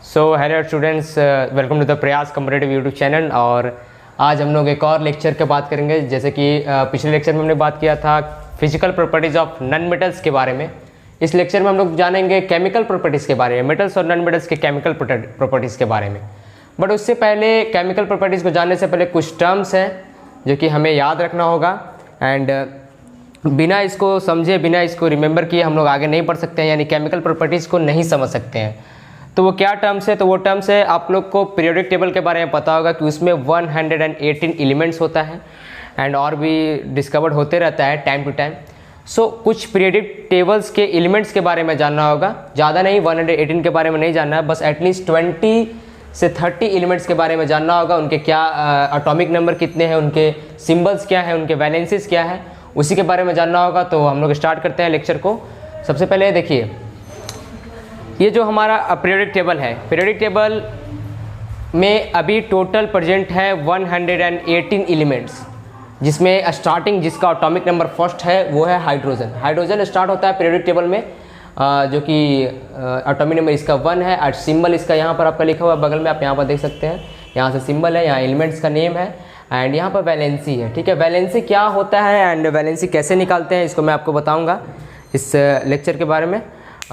So hello students, welcome to the Prayas competitive YouTube channel. और आज हम लोग एक और लेक्चर की बात करेंगे। जैसे कि पिछले लेक्चर में हमने बात किया था physical properties of non metals के बारे में। इस लेक्चर में हम लोग जानेंगे केमिकल प्रॉपर्टीज़ के बारे में, मेटल्स और नॉन मेटल्स के केमिकल प्रॉपर्टीज़ के बारे में। बट उससे पहले केमिकल प्रॉपर्टीज़ को जानने से पहले कुछ टर्म्स हैं जो कि हमें याद रखना होगा। एंड बिना इसको समझे, बिना इसको रिमेंबर किए हम लोग आगे नहीं बढ़ सकते हैं, यानी केमिकल प्रॉपर्टीज़ को नहीं समझ सकते हैं। तो वो क्या टर्म्स है? तो वो टर्म्स है, आप लोग को पीरियोडिक टेबल के बारे में पता होगा कि उसमें 118 एलिमेंट्स होता है एंड और भी डिस्कवर्ड होते रहता है टाइम टू टाइम। सो कुछ पीरियोडिक टेबल्स के एलिमेंट्स के बारे में जानना होगा, ज़्यादा नहीं, 118 के बारे में नहीं जानना है, बस एटलीस्ट 20 से 30 एलिमेंट्स के बारे में जानना होगा। उनके क्या एटॉमिक नंबर कितने हैं, उनके सिम्बल्स क्या है, उनके वैलेंसीज क्या है, उसी के बारे में जानना होगा। तो हम लोग स्टार्ट करते हैं लेक्चर को। सबसे पहले देखिए, ये जो हमारा पीरियोडिक टेबल है, पीरियोडिक टेबल में अभी टोटल प्रेजेंट है 118 एलिमेंट्स, जिसमें स्टार्टिंग जिसका एटॉमिक नंबर फर्स्ट है वो है हाइड्रोजन। हाइड्रोजन स्टार्ट होता है पीरियोडिक टेबल में, जो कि एटॉमिक नंबर इसका 1 है। और सिंबल इसका यहाँ पर आपका लिखा हुआ है बगल में, आप यहाँ पर देख सकते हैं। यहाँ से सिंबल है, यहाँ एलिमेंट्स का नेम है एंड यहाँ पर वैलेंसी है। ठीक है, वैलेंसी क्या होता है एंड वैलेंसी कैसे निकालते हैं, इसको मैं आपको बताऊँगा इस लेक्चर के बारे में।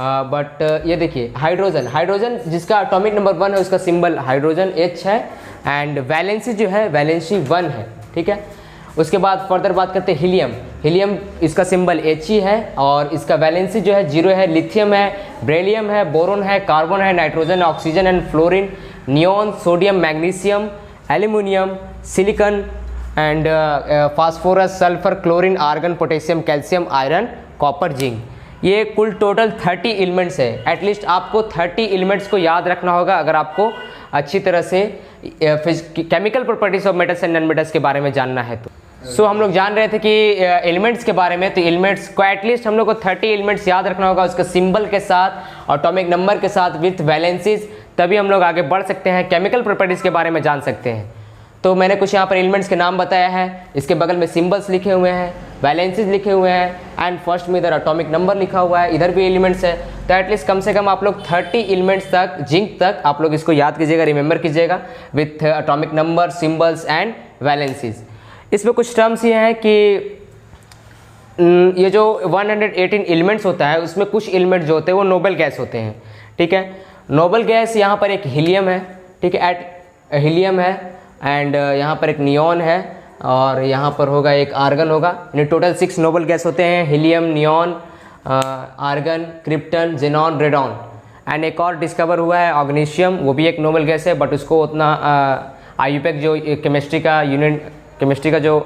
बट ये देखिए, हाइड्रोजन जिसका एटॉमिक नंबर 1 है उसका सिंबल हाइड्रोजन H है एंड वैलेंसी जो है वैलेंसी 1 है। ठीक है, उसके बाद फर्दर बात करते हैं हीलियम इसका सिंबल He है और इसका वैलेंसी जो है 0 है। लिथियम है, बेरिलियम है, बोरोन है, कार्बन है, nitrogen, oxygen and fluorine, neon, sodium, magnesium, aluminium, silicon and phosphorus, sulphur, chlorine, argon, potassium, calcium, iron, copper, zinc. ये कुल टोटल 30 एलिमेंट्स है। एटलीस्ट आपको 30 एलिमेंट्स को याद रखना होगा अगर आपको अच्छी तरह से chemical properties of metals and non metals के बारे में जानना है। तो हम लोग जान रहे थे कि एलिमेंट्स के बारे में, तो एलिमेंट्स को एटलीस्ट हम लोग को 30 एलिमेंट्स याद रखना होगा, उसके सिंबल के साथ, एटॉमिक नंबर के साथ, विथ वैलेंसीज, तभी हम लोग आगे बढ़ सकते हैं, केमिकल प्रॉपर्टीज़ के बारे में जान सकते हैं। तो मैंने कुछ यहाँ पर एलिमेंट्स के नाम बताया है, इसके बगल में सिंबल्स लिखे हुए हैं, वैलेंसीज लिखे हुए हैं एंड फर्स्ट में इधर एटॉमिक नंबर लिखा हुआ है, इधर भी एलिमेंट्स है। तो एटलीस्ट कम से कम आप लोग 30 एलिमेंट्स तक, जिंक तक आप लोग इसको याद कीजिएगा, रिमेंबर कीजिएगा, with atomic number, symbols and valencies. इसमें कुछ टर्म्स ये हैं कि ये जो 118 एलिमेंट्स होता है उसमें कुछ एलिमेंट जो होते हैं वो नोबल गैस होते हैं। ठीक है, नोबल गैस यहाँ पर एक हीलियम है। ठीक है, हीलियम है एंड यहाँ पर एक नियॉन है और यहाँ पर होगा एक आर्गन होगा। यानी टोटल 6 नोबल गैस होते हैं, helium, neon, argon, krypton, xenon, radon. And एक और डिस्कवर हुआ है ऑग्नीशियम, वो भी एक नोबल गैस है, बट उसको उतना आईयूपैक जो केमिस्ट्री का जो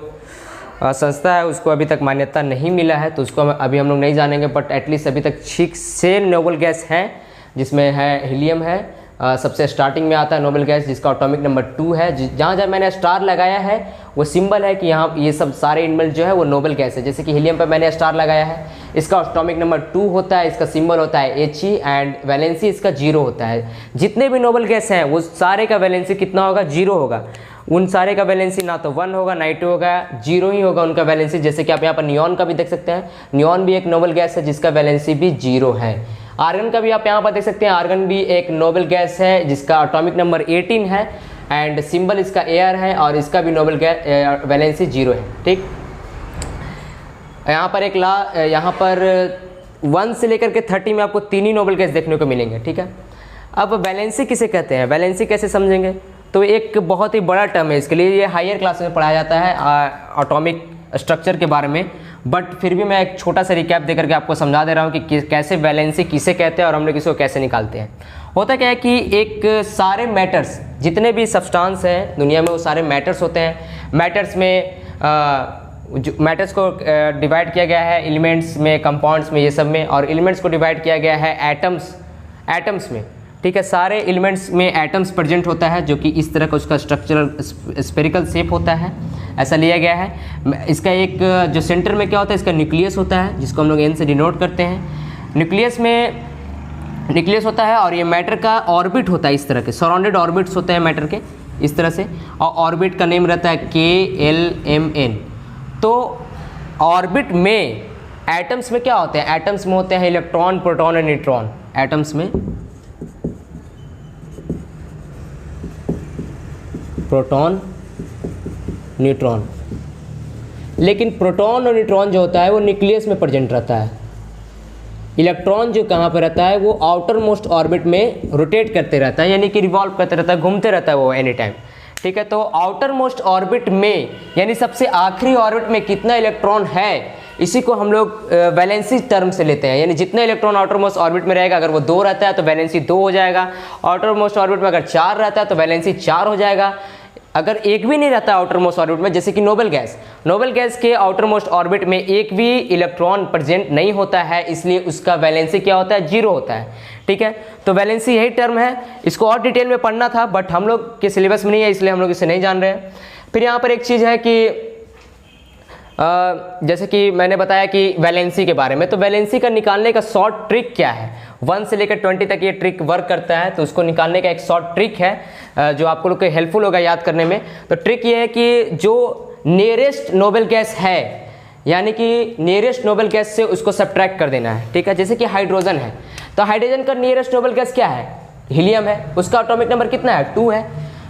संस्था है उसको अभी तक मान्यता नहीं मिला है, तो उसको अभी हम लोग नहीं जानेंगे। बट एटलीस्ट अभी तक 6 नोबल गैस हैं, जिसमें है हीलियम है, सबसे स्टार्टिंग में आता है नोबल गैस जिसका एटॉमिक नंबर 2 है। जहाँ जहाँ मैंने स्टार लगाया है वो सिंबल है कि यहाँ ये सब सारे एलिमेंट जो है वो नोबल गैस है। जैसे कि हीलियम पर मैंने स्टार लगाया है, इसका एटॉमिक नंबर 2 होता है, इसका सिंबल होता है He एंड वैलेंसी इसका 0 होता है। जितने भी नोबल गैस हैं वो सारे का वैलेंसी कितना होगा? 0 होगा। उन सारे का वैलेंसी ना तो 1 होगा ना 2 होगा, 0 ही होगा उनका वैलेंसी। जैसे कि आप यहाँ पर नियॉन का भी देख सकते हैं, नियॉन भी एक नोबल गैस है जिसका वैलेंसी भी 0 है। आर्गन का भी आप यहाँ पर देख सकते हैं, आर्गन भी एक नोबल गैस है जिसका एटॉमिक नंबर 18 है एंड सिंबल इसका एयर है और इसका भी नोबल गैस वैलेंसी 0 है। ठीक, यहाँ पर यहाँ पर 1 से लेकर के 30 में आपको 3 ही नोबल गैस देखने को मिलेंगे। ठीक है, अब वैलेंसी किसे कहते हैं, वैलेंसी कैसे समझेंगे? तो एक बहुत ही बड़ा टर्म है, इसके लिए ये हायर क्लास में पढ़ाया जाता है एटॉमिक स्ट्रक्चर के बारे में। बट फिर भी मैं एक छोटा सा रिकैप देकर के आपको समझा दे रहा हूँ कि कैसे वैलेंसी किसे कहते हैं और हम लोग इसको कैसे निकालते हैं। होता क्या है कि एक सारे मैटर्स, जितने भी सब्सटेंस हैं दुनिया में वो सारे मैटर्स होते हैं। मैटर्स में जो मैटर्स को डिवाइड किया गया है एलिमेंट्स में, कंपाउंड्स में, ये सब में, और एलिमेंट्स को डिवाइड किया गया है एटम्स में। ठीक है, सारे एलिमेंट्स में एटम्स प्रेजेंट होता है, जो कि इस तरह का उसका स्ट्रक्चरल स्फेरिकल शेप होता है, ऐसा लिया गया है। इसका एक जो सेंटर में क्या होता है, इसका न्यूक्लियस होता है, जिसको हम लोग N से डिनोट करते हैं। न्यूक्लियस होता है और ये मैटर का ऑर्बिट होता है, इस तरह के सराउंडेड ऑर्बिट्स होते हैं मैटर के इस तरह से, और ऑर्बिट का नेम रहता है KLMN। तो ऑर्बिट में एटम्स में क्या होते हैं? एटम्स में होते हैं इलेक्ट्रॉन, प्रोटॉन और न्यूट्रॉन। एटम्स में प्रोटॉन न्यूट्रॉन। लेकिन प्रोटॉन और न्यूट्रॉन जो होता है वो न्यूक्लियस में प्रेजेंट रहता है। इलेक्ट्रॉन जो कहाँ पर रहता है वो आउटर मोस्ट ऑर्बिट में रोटेट करते रहता है, यानी कि रिवॉल्व करते रहता है, घूमते रहता है वो एनी टाइम। ठीक है, तो आउटर मोस्ट ऑर्बिट में यानी सबसे आखिरी ऑर्बिट में कितना इलेक्ट्रॉन है, इसी को हम लोग वैलेंसी टर्म से लेते हैं। यानी जितना इलेक्ट्रॉन आउटर मोस्ट ऑर्बिट में रहेगा, अगर वो 2 रहता है तो वैलेंसी 2 हो जाएगा। आउटर मोस्ट ऑर्बिट में अगर 4 रहता है तो वैलेंसी 4 हो जाएगा। अगर एक भी नहीं रहता है आउटर मोस्ट ऑर्बिट में, जैसे कि नोबल गैस के आउटर मोस्ट ऑर्बिट में एक भी इलेक्ट्रॉन प्रेजेंट नहीं होता है, इसलिए उसका वैलेंसी क्या होता है, 0 होता है। ठीक है, तो वैलेंसी यही टर्म है। इसको और डिटेल में पढ़ना था बट हम लोग के सिलेबस में नहीं है, इसलिए हम लोग इसे नहीं जान रहे हैं। फिर यहाँ पर एक चीज़ है कि जैसे कि मैंने बताया कि वैलेंसी के बारे में, तो वैलेंसी का निकालने का शॉर्ट ट्रिक क्या है, 1 से लेकर 20 तक ये ट्रिक वर्क करता है। तो उसको निकालने का एक शॉर्ट ट्रिक है जो आपको लोग को हेल्पफुल होगा याद करने में। तो ट्रिक ये है कि जो नियरेस्ट नोबल गैस है, यानी कि नियरेस्ट नोबल गैस से उसको सब्ट्रैक्ट कर देना है। ठीक है, जैसे कि हाइड्रोजन है, तो हाइड्रोजन का नियरेस्ट नोबल गैस क्या है, हीलियम है। उसका एटॉमिक नंबर कितना है, 2 है।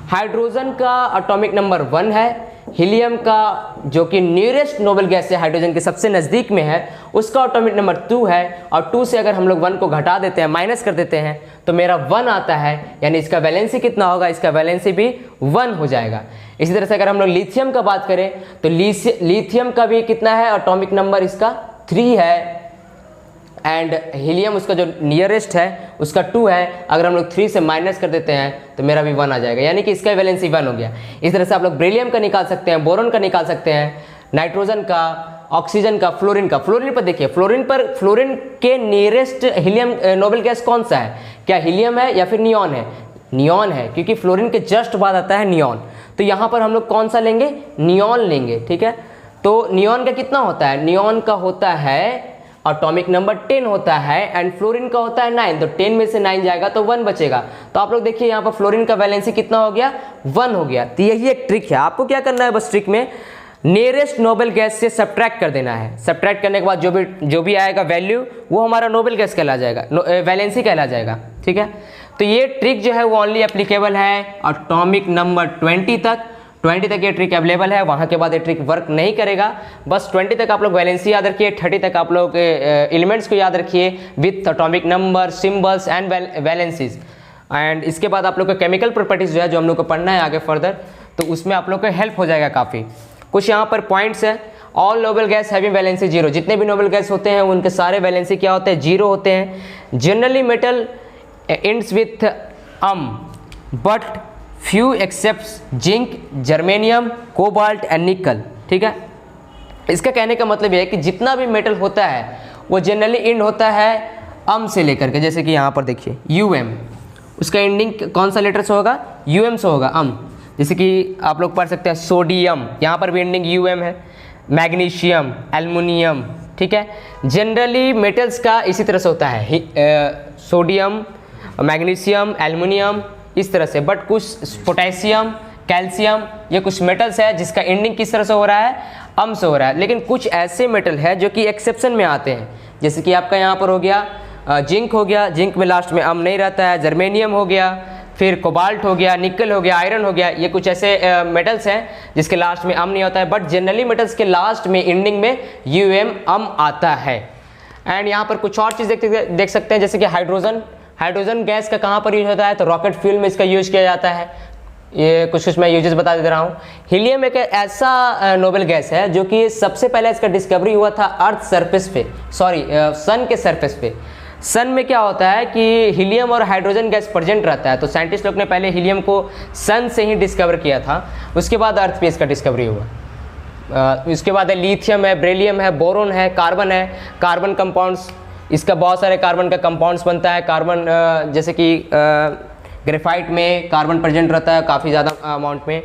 हाइड्रोजन का एटॉमिक नंबर 1 है। हीलियम का जो कि नियरेस्ट नोबल गैस है, हाइड्रोजन के सबसे नज़दीक में है, उसका एटॉमिक नंबर 2 है। और 2 से अगर हम लोग 1 को घटा देते हैं, माइनस कर देते हैं, तो मेरा 1 आता है। यानी इसका वैलेंसी कितना होगा, इसका वैलेंसी भी 1 हो जाएगा। इसी तरह से अगर हम लोग लिथियम का बात करें तो लिथियम का भी कितना है, एटॉमिक नंबर इसका 3 है। एंड हीलियम उसका जो नियरेस्ट है उसका 2 है। अगर हम लोग 3 से माइनस कर देते हैं तो मेरा भी 1 आ जाएगा, यानी कि इसका वैलेंसी 1 हो गया। इस तरह से आप लोग बेरिलियम का निकाल सकते हैं, बोरॉन का निकाल सकते हैं, नाइट्रोजन का, ऑक्सीजन का, फ्लोरीन का। फ्लोरीन पर देखिए, फ्लोरीन के नियरेस्ट हीलियम नोबल गैस कौन सा है, क्या हीलियम है या फिर नियॉन है, नियॉन है, क्योंकि फ्लोरीन के जस्ट बाद आता है नियॉन। तो यहाँ पर हम लोग कौन सा लेंगे, नियॉन लेंगे। ठीक है, तो नियॉन का कितना होता है, नियॉन का होता है एटॉमिक नंबर 10 होता है एंड फ्लोरीन का होता है 9। तो 10 में से 9 जाएगा तो 1 बचेगा। तो आप लोग देखिए यहाँ पर फ्लोरीन का वैलेंसी कितना हो गया, 1 हो गया। तो यही एक ट्रिक है, आपको क्या करना है बस ट्रिक में नियरेस्ट नोबल गैस से सब्ट्रैक्ट कर देना है। सब्ट्रैक्ट करने के बाद जो भी आएगा वैल्यू वो हमारा नोबल गैस कहला जाएगा, वैलेंसी कहला जाएगा। ठीक है, तो ये ट्रिक जो है वो ओनली एप्लीकेबल है एटॉमिक नंबर 20 तक। 20 तक ये ट्रिक अवेलेबल है, वहाँ के बाद ये ट्रिक वर्क नहीं करेगा। बस 20 तक आप लोग वैलेंसी याद रखिए, 30 तक आप लोग एलिमेंट्स को याद रखिए with atomic number, symbols and valencies. And इसके बाद आप लोग को केमिकल प्रॉपर्टीज जो है जो हम लोग को पढ़ना है आगे फर्दर, तो उसमें आप लोग को हेल्प हो जाएगा काफ़ी। कुछ यहाँ पर पॉइंट्स है, all noble gas having valency 0। जितने भी नोबल गैस होते हैं उनके सारे वैलेंसी क्या होते हैं, 0 होते हैं। Generally metal ends with but few accepts zinc, germanium, cobalt and निकल। ठीक है, इसका कहने का मतलब यह है कि जितना भी मेटल होता है वो जनरली एंड होता है से लेकर के, जैसे कि यहाँ पर देखिए UM, उसका एंडिंग कौन सा लेटर से होगा, UM से होगा, जैसे कि आप लोग पढ़ सकते हैं सोडियम, यहाँ पर भी एंडिंग UM है, मैग्नीशियम, एल्युमिनियम। ठीक है, जनरली मेटल्स का इसी तरह से होता है, सोडियम, मैग्नीशियम, एल्युमिनियम, इस तरह से। बट कुछ पोटेशियम, कैल्शियम, ये कुछ मेटल्स है जिसका एंडिंग किस तरह से हो रहा है, से हो रहा है। लेकिन कुछ ऐसे मेटल है जो कि एक्सेप्शन में आते हैं, जैसे कि आपका यहाँ पर हो गया जिंक हो गया, जिंक में लास्ट में नहीं रहता है, जर्मेनियम हो गया, फिर कोबाल्ट हो गया, निकल हो गया, आयरन हो गया। ये कुछ ऐसे मेटल्स हैं जिसके लास्ट में नहीं होता है, बट जनरली मेटल्स के लास्ट में एंडिंग में UM आता है। एंड यहाँ पर कुछ और चीज़ देख सकते हैं, जैसे कि हाइड्रोजन गैस का कहाँ पर यूज होता है, तो रॉकेट फ्यूल में इसका यूज किया जाता है। ये कुछ मैं यूजेस बता दे रहा हूँ। हीलियम एक ऐसा नोबल गैस है जो कि सबसे पहले इसका डिस्कवरी हुआ था अर्थ सरफेस पे, सन के सरफेस पे। सन में क्या होता है कि हीलियम और हाइड्रोजन गैस प्रेजेंट रहता है, तो साइंटिस्ट लोग ने पहले हीलियम को सन से ही डिस्कवर किया था, उसके बाद अर्थ पे इसका डिस्कवरी हुआ। उसके बाद है लिथियम है, बेरिलियम है, बोरोन है, कार्बन कंपाउंड्स, इसका बहुत सारे कार्बन का कंपाउंड्स बनता है। कार्बन जैसे कि ग्रेफाइट में कार्बन प्रेजेंट रहता है काफ़ी ज़्यादा अमाउंट में।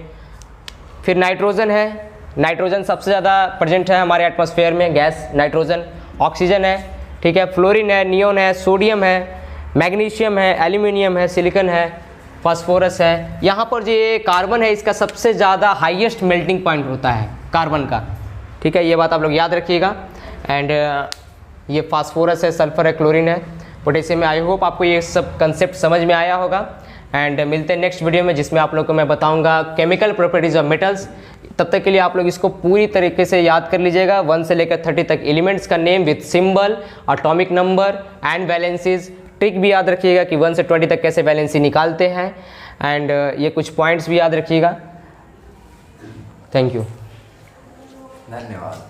फिर नाइट्रोजन है, नाइट्रोजन सबसे ज़्यादा प्रेजेंट है हमारे एटमॉस्फेयर में गैस, नाइट्रोजन। ऑक्सीजन है, ठीक है, फ्लोरीन है, नियोन है, सोडियम है, मैग्नीशियम है, एल्यूमिनियम है, सिलिकॉन है, फास्फोरस है। यहाँ पर जो ये कार्बन है इसका सबसे ज़्यादा हाईएस्ट मेल्टिंग पॉइंट होता है कार्बन का, ठीक है, ये बात आप लोग याद रखिएगा। एंड ये फास्फोरस है, सल्फर है, क्लोरीन है, पोटेशियम है। आई होप आपको ये सब कंसेप्ट समझ में आया होगा। एंड मिलते हैं नेक्स्ट वीडियो में, जिसमें आप लोग को मैं बताऊंगा केमिकल प्रॉपर्टीज ऑफ मेटल्स। तब तक के लिए आप लोग इसको पूरी तरीके से याद कर लीजिएगा, 1 से लेकर 30 तक एलिमेंट्स का name with symbol, atomic number and valencies. Trick भी याद रखिएगा कि 1 से 20 तक कैसे वैलेंसी निकालते हैं, एंड ये कुछ पॉइंट्स भी याद रखिएगा। थैंक यू, धन्यवाद।